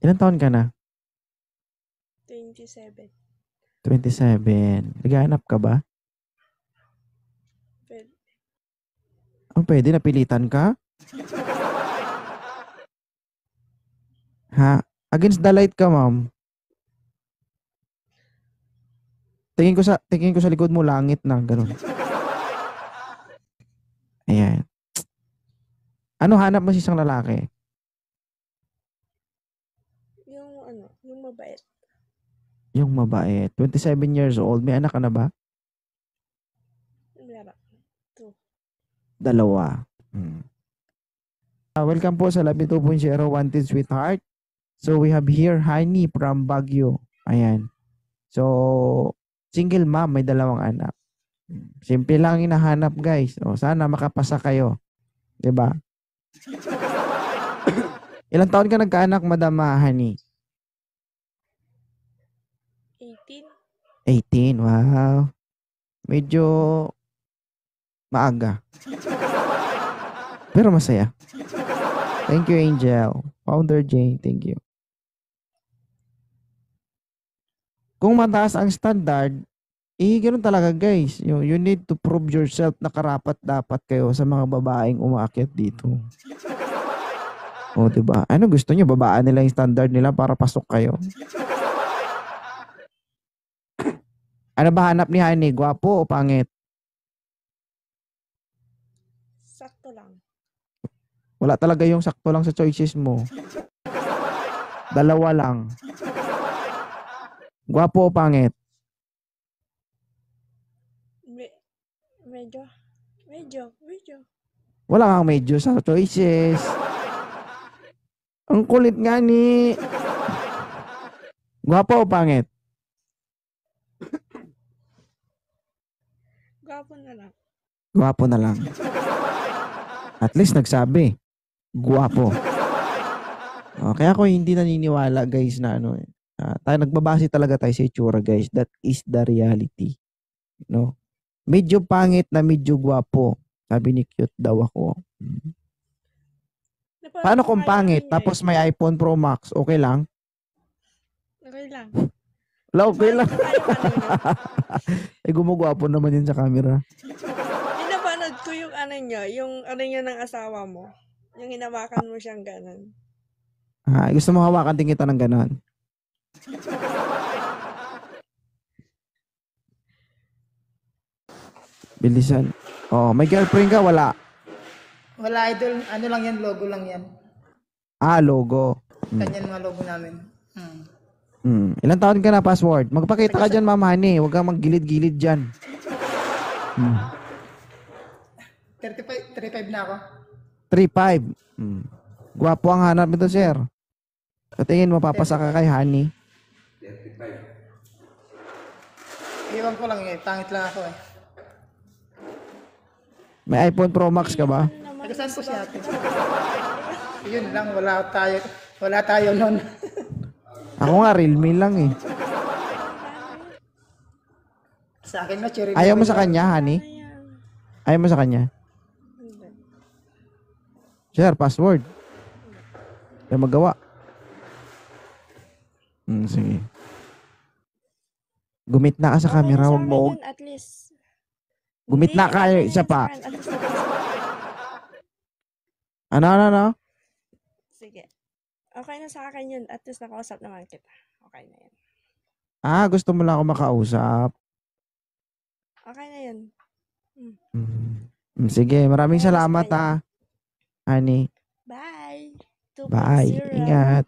Ilang taon ka na? 27. 27. Naghahanap ka ba? Pwede. Oh, pwede napilitan ka? Ha? Against the light ka, ma'am. Tingin ko sa likod mo langit na ganun. Ayan. Ano hanap mo sa isang lalaki? Yung mabait. Yung mabait. 27 years old. May anak ka na ba? Meron. 2. Dalawa. Welcome po sa Love Me 2.0 Wanted Sweetheart. So we have here Honey from Baguio. Ayan. So, single mom, may dalawang anak. Simple lang hinahanap, guys. O, sana makapasa kayo. 'Di ba? Ilang taon ka nagkaanak, Madam Honey? 18. 18. Wow. Medyo maaga. Pero masaya. Thank you, Angel. Founder Jane, thank you. Kung mataas ang standard, ganun talaga, guys. You need to prove yourself na karapat-dapat kayo sa mga babaeng umaakyat dito. O, diba? Ano gusto nyo? Babaan nila yung standard nila para pasok kayo? Ano ba hanap ni Honey? Gwapo o pangit? Sakto lang. Wala talaga yung sakto lang sa choices mo. Dalawa lang. Gwapo o pangit? Medyo. Wala kang medyo sa choices. Ang kulit nga ni. Gwapo o pangit? Gwapo na lang. Gwapo na lang. At least nagsabi. Gwapo. Kaya ako hindi naniniwala, guys, na tayo nagbabase talaga tayo sa itsura, guys. That is the reality. No? Medyo pangit na medyo gwapo. Sabi ni cute daw ako. Paano kung pangit tapos may iPhone Pro Max? Okay lang? Okay lang. Okay lang. Gumagwapo naman yun sa camera. Pinapanood ko yung niya ng asawa mo. Yung hinawakan mo siyang ganon. Gusto mo hawakan din kita ng ganon? Bilisan. May girlfriend ka? Wala. Wala, idol. Ano lang yan, logo lang yan. Logo. Ganyan mga logo namin. Ilang taon ka na, password? Magpakita ka dyan, Ma'am Honey. Huwag kang maggilid-gilid dyan. 35 na ako. 3'5". Gwapo ang hanap nito, sir. Sa tingin, mapapasa ka kay Honey. 35. Iwan ko lang pangit lang ako May iPhone Pro Max ka ba? Nagasan ko si ate. Yun lang, wala tayo nun. Ako nga, Realme lang eh. Sa akin na, cherry. Ayaw mo sa kanya, Honey? Ayaw mo sa kanya? Share, password. Ayaw magawa. Sige. Gumit na ka sa camera, huwag mo. At least. Gumit na ka, isa pa. Ano? Sige. Okay na sa akin yun. At least nakausap naman kita. Okay na yan. Gusto mo lang ako makausap. Okay na yun. Sige, maraming salamat Honey. Bye. Bye. 2.0. Ingat.